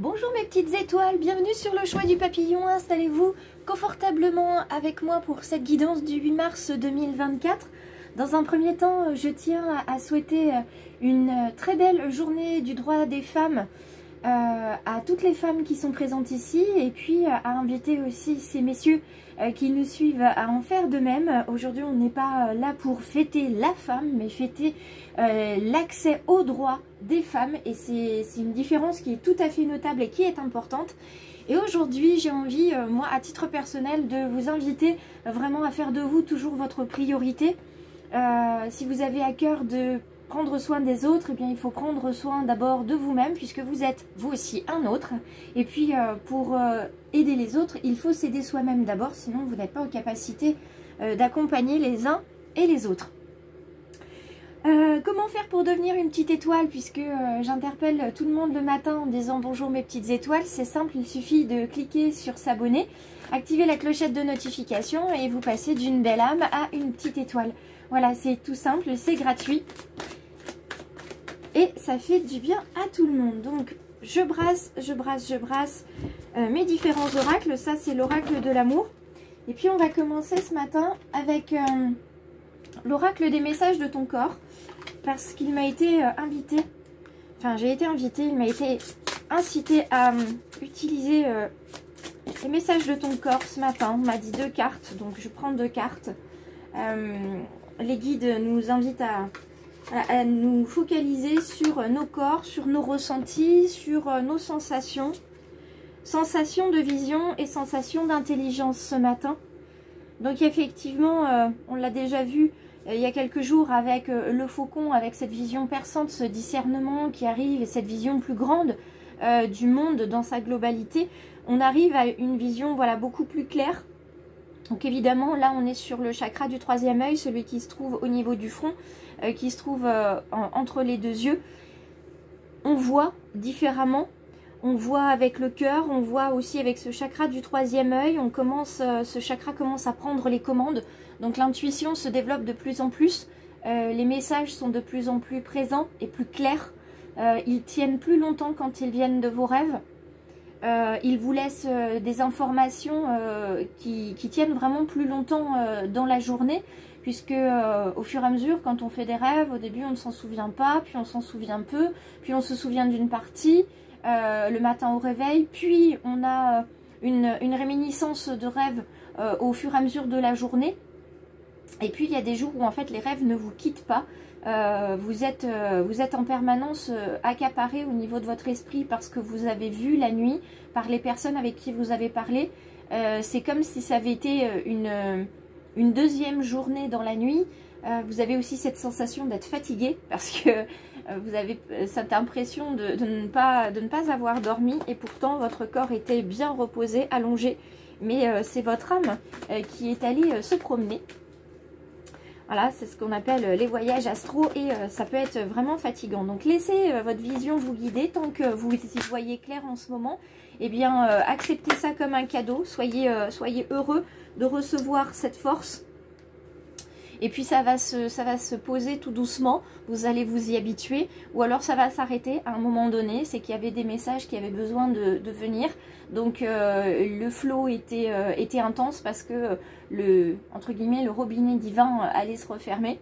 Bonjour mes petites étoiles, bienvenue sur le choix du papillon. Installez-vous confortablement avec moi pour cette guidance du 8 mars 2024. Dans un premier temps, je tiens à souhaiter une très belle journée du droit des femmes à toutes les femmes qui sont présentes ici, et puis à inviter aussi ces messieurs qui nous suivent à en faire de même. Aujourd'hui, on n'est pas là pour fêter la femme, mais fêter l'accès aux droits des femmes, et c'est une différence qui est tout à fait notable et qui est importante. Et aujourd'hui, j'ai envie, moi, à titre personnel, de vous inviter vraiment à faire de vous toujours votre priorité. Si vous avez à cœur de prendre soin des autres, eh bien, il faut prendre soin d'abord de vous-même, puisque vous êtes vous aussi un autre. Et puis pour aider les autres, il faut s'aider soi-même d'abord, sinon vous n'êtes pas en capacité d'accompagner les uns et les autres. Comment faire pour devenir une petite étoile, puisque j'interpelle tout le monde le matin en disant bonjour mes petites étoiles? C'est simple, il suffit de cliquer sur s'abonner, activer la clochette de notification et vous passez d'une belle âme à une petite étoile. Voilà, c'est tout simple, c'est gratuit. Et ça fait du bien à tout le monde. Donc je brasse mes différents oracles. Ça c'est l'oracle de l'amour. Et puis on va commencer ce matin avec l'oracle des messages de ton corps. Parce qu'il m'a été invité, enfin j'ai été invitée, il m'a été incité à utiliser les messages de ton corps ce matin. On m'a dit 2 cartes, donc je prends 2 cartes. Les guides nous invitent à nous focaliser sur nos corps, sur nos ressentis, sur nos sensations. Sensations de vision et sensations d'intelligence ce matin. Donc effectivement, on l'a déjà vu il y a quelques jours avec le faucon, avec cette vision perçante, ce discernement qui arrive et cette vision plus grande du monde dans sa globalité. On arrive à une vision beaucoup plus claire. Donc évidemment, là on est sur le chakra du 3e œil, celui qui se trouve au niveau du front, qui se trouve entre les 2 yeux. On voit différemment, on voit avec le cœur, on voit aussi avec ce chakra du 3e œil. Ce chakra commence à prendre les commandes, donc l'intuition se développe de plus en plus, les messages sont de plus en plus présents et plus clairs, ils tiennent plus longtemps quand ils viennent de vos rêves. Il vous laisse des informations qui tiennent vraiment plus longtemps dans la journée, puisque au fur et à mesure, quand on fait des rêves, au début on ne s'en souvient pas, puis on s'en souvient peu, puis on se souvient d'une partie le matin au réveil, puis on a une réminiscence de rêve au fur et à mesure de la journée. Et puis il y a des jours où en fait les rêves ne vous quittent pas. Vous êtes en permanence accaparé au niveau de votre esprit parce que vous avez vu la nuit, par les personnes avec qui vous avez parlé. C'est comme si ça avait été une deuxième journée dans la nuit. Vous avez aussi cette sensation d'être fatigué parce que vous avez cette impression de ne pas avoir dormi, et pourtant votre corps était bien reposé, allongé. Mais c'est votre âme qui est allée se promener. Voilà, c'est ce qu'on appelle les voyages astro, et ça peut être vraiment fatigant. Donc laissez votre vision vous guider tant que vous y voyez clair en ce moment. Eh bien, acceptez ça comme un cadeau. Soyez heureux de recevoir cette force. Et puis ça va se poser tout doucement. Vous allez vous y habituer. Ou alors ça va s'arrêter à un moment donné. C'est qu'il y avait des messages qui avaient besoin de venir. Donc le flow était intense parce que entre guillemets, le robinet divin allait se refermer.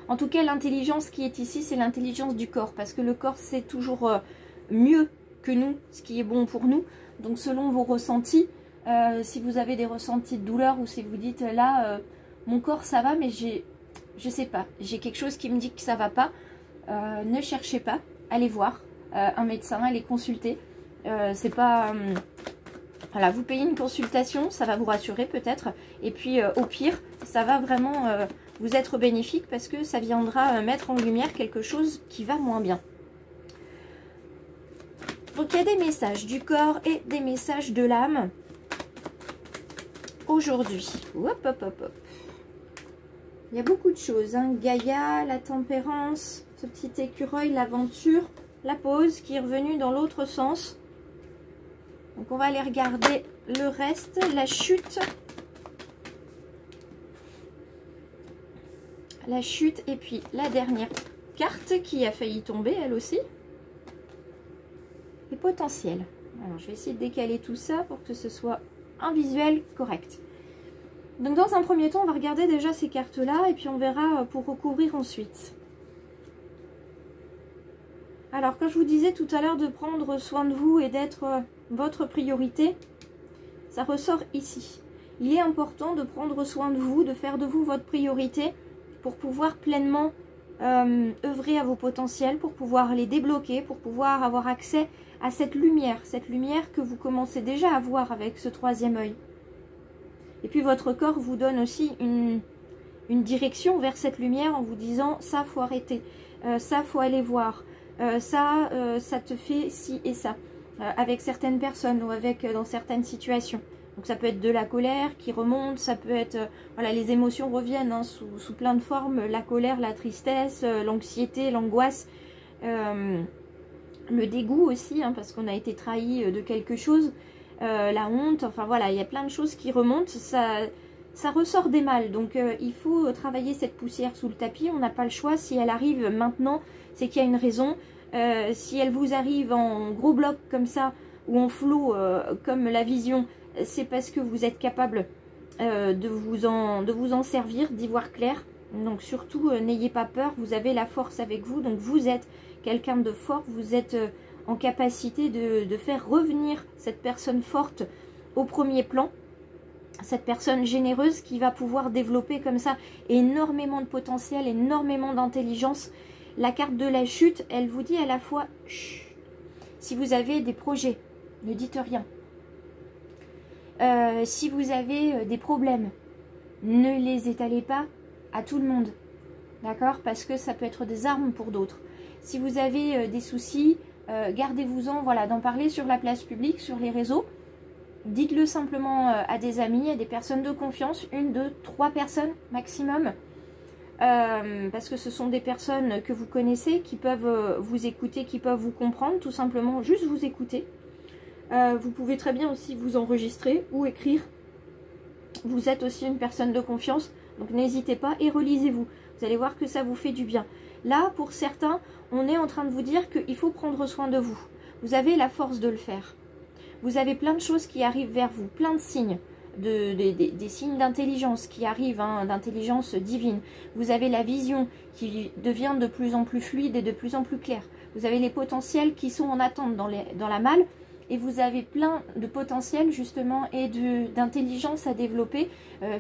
En tout cas, l'intelligence qui est ici, c'est l'intelligence du corps. Parce que le corps sait toujours mieux que nous ce qui est bon pour nous. Donc selon vos ressentis, si vous avez des ressentis de douleur, ou si vous dites là, mon corps ça va, mais je sais pas, j'ai quelque chose qui me dit que ça va pas, ne cherchez pas, allez voir un médecin, allez consulter. C'est pas... voilà, vous payez une consultation, ça va vous rassurer peut-être. Et puis au pire, ça va vraiment vous être bénéfique parce que ça viendra mettre en lumière quelque chose qui va moins bien. Donc il y a des messages du corps et des messages de l'âme aujourd'hui. Hop, hop, hop, hop. Il y a beaucoup de choses, hein. Gaïa, la tempérance, ce petit écureuil, l'aventure, la pause qui est revenue dans l'autre sens. Donc on va aller regarder le reste, la chute. La chute, et puis la dernière carte qui a failli tomber elle aussi. les potentiels. Alors, je vais essayer de décaler tout ça pour que ce soit un visuel correct. Donc, dans un premier temps, on va regarder déjà ces cartes-là et puis on verra pour recouvrir ensuite. Alors, quand je vous disais tout à l'heure de prendre soin de vous et d'être votre priorité, ça ressort ici. Il est important de prendre soin de vous, de faire de vous votre priorité pour pouvoir pleinement œuvrer à vos potentiels, pour pouvoir les débloquer, pour pouvoir avoir accès à cette lumière que vous commencez déjà à voir avec ce troisième œil. Et puis votre corps vous donne aussi une direction vers cette lumière en vous disant ça faut arrêter, ça faut aller voir, ça te fait ci et ça, avec certaines personnes ou avec dans certaines situations. Donc ça peut être de la colère qui remonte, ça peut être, voilà, les émotions reviennent hein, sous plein de formes, la colère, la tristesse, l'anxiété, l'angoisse, le dégoût aussi, hein, parce qu'on a été trahi de quelque chose, la honte, enfin voilà, il y a plein de choses qui remontent, ça ressort des mâles, donc il faut travailler cette poussière sous le tapis, on n'a pas le choix, si elle arrive maintenant, c'est qu'il y a une raison, si elle vous arrive en gros bloc comme ça, ou en flot comme la vision, c'est parce que vous êtes capable de vous en servir, d'y voir clair. Donc surtout, n'ayez pas peur, vous avez la force avec vous. Donc vous êtes quelqu'un de fort, vous êtes en capacité de faire revenir cette personne forte au premier plan. Cette personne généreuse qui va pouvoir développer comme ça énormément de potentiel, énormément d'intelligence. La carte de la chute, elle vous dit à la fois, chut, si vous avez des projets, ne dites rien. Si vous avez des problèmes, ne les étalez pas à tout le monde, d'accord? Parce que ça peut être des armes pour d'autres. Si vous avez des soucis, gardez-vous-en, voilà, d'en parler sur la place publique, sur les réseaux. Dites-le simplement à des amis, à des personnes de confiance, 1, 2, 3 personnes maximum. Parce que ce sont des personnes que vous connaissez, qui peuvent vous écouter, qui peuvent vous comprendre, tout simplement, juste vous écouter. Vous pouvez très bien aussi vous enregistrer ou écrire. Vous êtes aussi une personne de confiance, donc n'hésitez pas et relisez-vous. Vous allez voir que ça vous fait du bien. Là, pour certains, on est en train de vous dire qu'il faut prendre soin de vous. Vous avez la force de le faire. Vous avez plein de choses qui arrivent vers vous, plein de signes, des signes d'intelligence qui arrivent, hein, d'intelligence divine. Vous avez la vision qui devient de plus en plus fluide et de plus en plus claire. Vous avez les potentiels qui sont en attente dans la malle. Et vous avez plein de potentiel justement et d'intelligence à développer,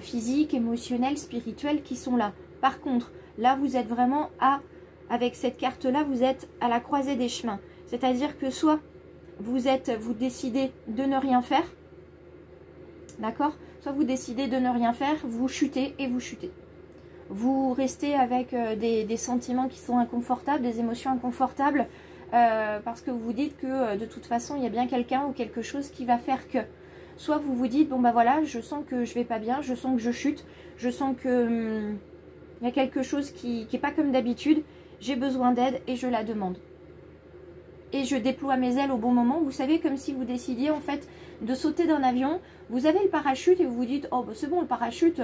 physique, émotionnelle, spirituelle, qui sont là. Par contre, là vous êtes vraiment avec cette carte-là, vous êtes à la croisée des chemins. C'est-à-dire que soit vous décidez de ne rien faire, d'accord? Soit vous décidez de ne rien faire, vous chutez et vous chutez. Vous restez avec des sentiments qui sont inconfortables, des émotions inconfortables, parce que vous vous dites que de toute façon il y a bien quelqu'un ou quelque chose qui va faire que, soit vous vous dites bon bah voilà, je sens que je vais pas bien, je sens que je chute, je sens que il y a quelque chose qui est pas comme d'habitude, j'ai besoin d'aide et je la demande et je déploie mes ailes au bon moment. Vous savez, comme si vous décidiez en fait de sauter d'un avion, vous avez le parachute et vous vous dites oh bah c'est bon, le parachute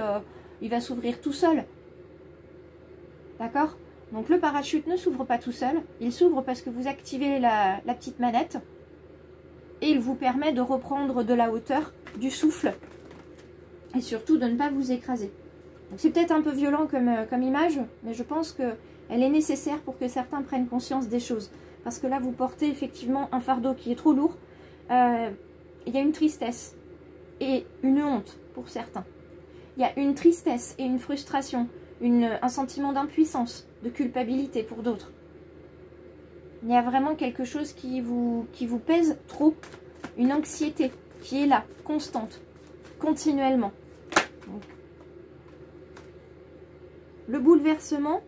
il va s'ouvrir tout seul, d'accord? Donc le parachute ne s'ouvre pas tout seul, il s'ouvre parce que vous activez la petite manette et il vous permet de reprendre de la hauteur, du souffle et surtout de ne pas vous écraser. Donc c'est peut-être un peu violent comme image, mais je pense qu'elle est nécessaire pour que certains prennent conscience des choses. Parce que là vous portez effectivement un fardeau qui est trop lourd, il y a une tristesse et une honte pour certains. Il y a une tristesse et une frustration, un sentiment d'impuissance, de culpabilité pour d'autres. Il y a vraiment quelque chose qui vous pèse trop, une anxiété qui est là, constante, continuellement. Donc, le bouleversement,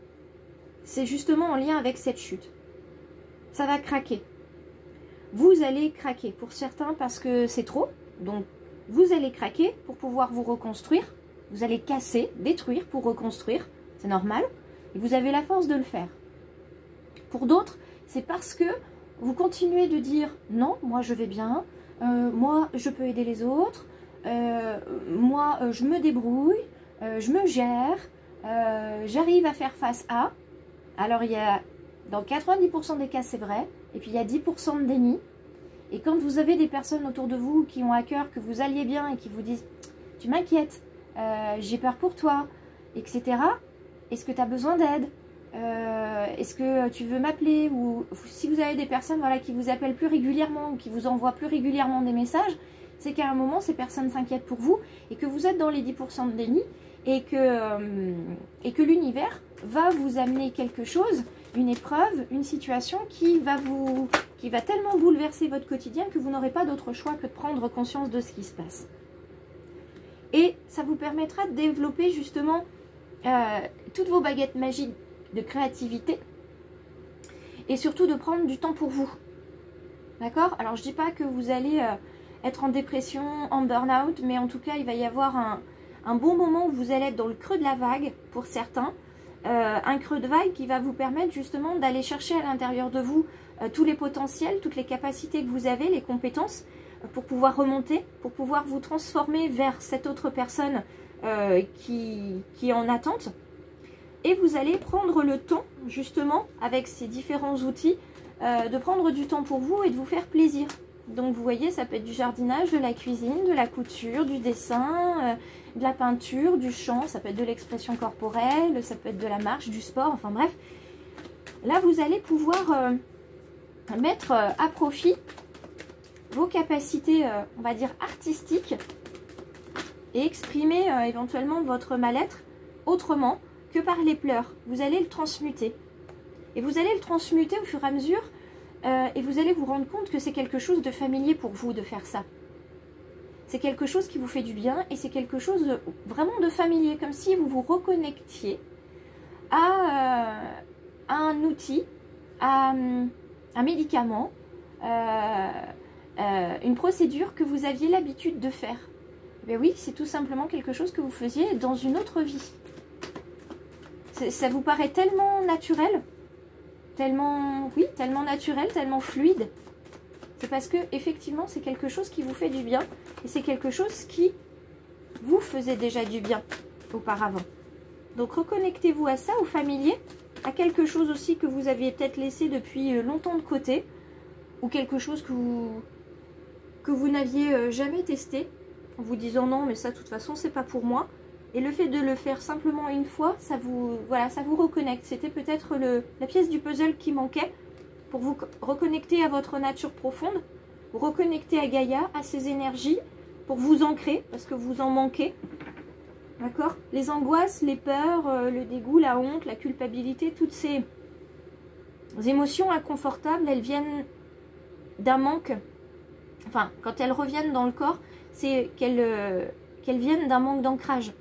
c'est justement en lien avec cette chute. Ça va craquer. Vous allez craquer pour certains parce que c'est trop, donc vous allez craquer pour pouvoir vous reconstruire. Vous allez casser, détruire pour reconstruire, c'est normal. Et vous avez la force de le faire. Pour d'autres, c'est parce que vous continuez de dire non, moi je vais bien, moi je peux aider les autres, moi je me débrouille, je me gère, j'arrive à faire face à. Alors il y a, dans 90% des cas c'est vrai, et puis il y a 10% de déni. Et quand vous avez des personnes autour de vous qui ont à cœur que vous alliez bien et qui vous disent « tu m'inquiètes, j'ai peur pour toi », etc. Est-ce que tu as besoin d'aide? Est-ce que tu veux m'appeler? Ou si vous avez des personnes voilà, qui vous appellent plus régulièrement ou qui vous envoient plus régulièrement des messages, c'est qu'à un moment, ces personnes s'inquiètent pour vous et que vous êtes dans les 10% de déni et que l'univers va vous amener quelque chose, une épreuve, une situation qui va tellement bouleverser votre quotidien que vous n'aurez pas d'autre choix que de prendre conscience de ce qui se passe. Et ça vous permettra de développer justement toutes vos baguettes magiques de créativité et surtout de prendre du temps pour vous. D'accord? Alors je dis pas que vous allez être en dépression, en burn-out, mais en tout cas il va y avoir un bon moment où vous allez être dans le creux de la vague pour certains. Un creux de vague qui va vous permettre justement d'aller chercher à l'intérieur de vous tous les potentiels, toutes les capacités que vous avez, les compétences pour pouvoir remonter, pour pouvoir vous transformer vers cette autre personne qui est en attente. Et vous allez prendre le temps, justement, avec ces différents outils, de prendre du temps pour vous et de vous faire plaisir. Donc vous voyez, ça peut être du jardinage, de la cuisine, de la couture, du dessin, de la peinture, du chant, ça peut être de l'expression corporelle, ça peut être de la marche, du sport, enfin bref. Là, vous allez pouvoir mettre à profit vos capacités, on va dire, artistiques et exprimer éventuellement votre mal-être autrement que par les pleurs. Vous allez le transmuter. Et vous allez le transmuter au fur et à mesure et vous allez vous rendre compte que c'est quelque chose de familier pour vous de faire ça. C'est quelque chose qui vous fait du bien et c'est quelque chose vraiment de familier, comme si vous vous reconnectiez à un outil, à un médicament, une procédure que vous aviez l'habitude de faire. Ben oui, c'est tout simplement quelque chose que vous faisiez dans une autre vie. Ça vous paraît tellement naturel, tellement naturel, tellement fluide. C'est parce que effectivement, c'est quelque chose qui vous fait du bien et c'est quelque chose qui vous faisait déjà du bien auparavant. Donc reconnectez-vous à ça, au familier, à quelque chose aussi que vous aviez peut-être laissé depuis longtemps de côté ou quelque chose que vous n'aviez jamais testé en vous disant non mais ça de toute façon c'est pas pour moi. Et le fait de le faire simplement une fois, ça vous reconnecte. C'était peut-être la pièce du puzzle qui manquait pour vous reconnecter à votre nature profonde, vous reconnecter à Gaïa, à ses énergies, pour vous ancrer, parce que vous en manquez. D'accord? Les angoisses, les peurs, le dégoût, la honte, la culpabilité, toutes ces émotions inconfortables, elles viennent d'un manque. Enfin, quand elles reviennent dans le corps, c'est qu'elles viennent d'un manque d'ancrage.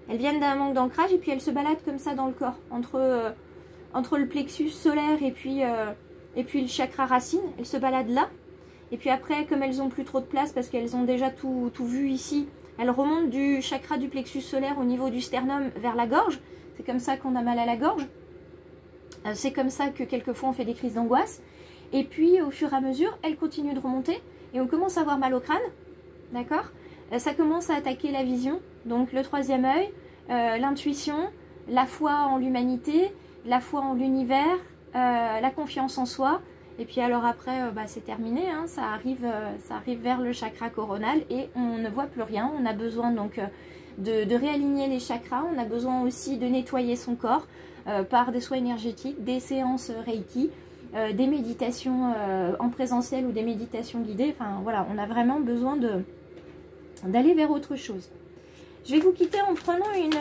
Elles viennent d'un manque d'ancrage et puis elles se baladent comme ça dans le corps. Entre le plexus solaire et puis le chakra racine, elles se baladent là. Et puis après, comme elles n'ont plus trop de place parce qu'elles ont déjà tout vu ici, elles remontent du chakra du plexus solaire au niveau du sternum vers la gorge. C'est comme ça qu'on a mal à la gorge. C'est comme ça que quelquefois on fait des crises d'angoisse. Et puis au fur et à mesure, elles continuent de remonter et on commence à avoir mal au crâne. D'accord ? Ça commence à attaquer la vision, donc le troisième œil, l'intuition, la foi en l'humanité, la foi en l'univers, la confiance en soi. Et puis alors après, c'est terminé, hein, ça arrive vers le chakra coronal et on ne voit plus rien. On a besoin donc de réaligner les chakras, on a besoin aussi de nettoyer son corps par des soins énergétiques, des séances Reiki, des méditations en présentiel ou des méditations guidées. Enfin voilà, on a vraiment besoin d'aller vers autre chose. Je vais vous quitter en prenant une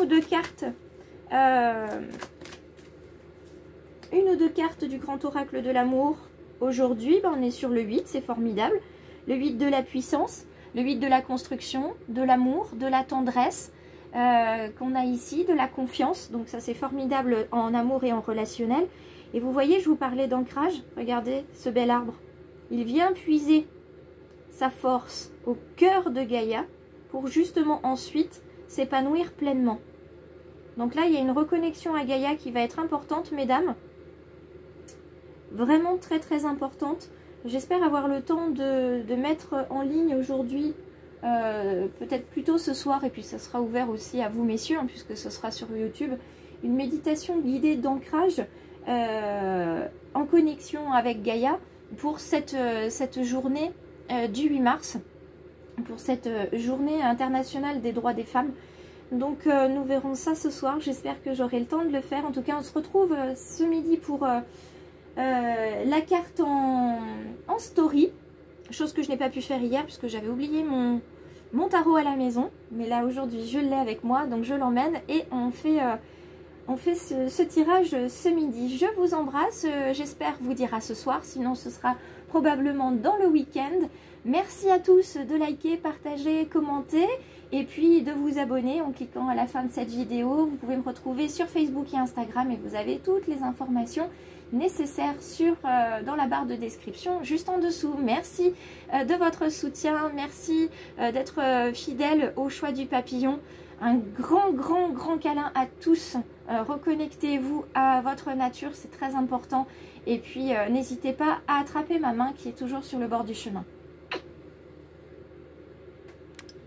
ou deux cartes. Une ou deux cartes du grand oracle de l'amour. Aujourd'hui, on est sur le 8, c'est formidable. Le 8 de la puissance, le 8 de la construction, de l'amour, de la tendresse qu'on a ici, de la confiance. Donc ça c'est formidable en amour et en relationnel. Et vous voyez, je vous parlais d'ancrage. Regardez ce bel arbre. Il vient puiser sa force au cœur de Gaïa pour justement ensuite s'épanouir pleinement. Donc là, il y a une reconnexion à Gaïa qui va être importante, mesdames. Vraiment très très importante. J'espère avoir le temps de mettre en ligne aujourd'hui, peut-être plus tôt ce soir, et puis ça sera ouvert aussi à vous messieurs, hein, puisque ce sera sur YouTube, une méditation guidée d'ancrage en connexion avec Gaïa, pour cette journée du 8 mars, pour cette journée internationale des droits des femmes. Donc nous verrons ça ce soir, j'espère que j'aurai le temps de le faire. En tout cas on se retrouve ce midi pour la carte en story, chose que je n'ai pas pu faire hier puisque j'avais oublié mon tarot à la maison. Mais là aujourd'hui je l'ai avec moi, donc je l'emmène et on fait ce tirage ce midi. Je vous embrasse, j'espère vous dire à ce soir, sinon ce sera probablement dans le week-end. Merci à tous de liker, partager, commenter et puis de vous abonner en cliquant à la fin de cette vidéo. Vous pouvez me retrouver sur Facebook et Instagram et vous avez toutes les informations nécessaires dans la barre de description juste en dessous. Merci de votre soutien, merci d'être fidèle au choix du papillon. Un grand câlin à tous. Reconnectez-vous à votre nature, c'est très important. Et puis n'hésitez pas à attraper ma main qui est toujours sur le bord du chemin.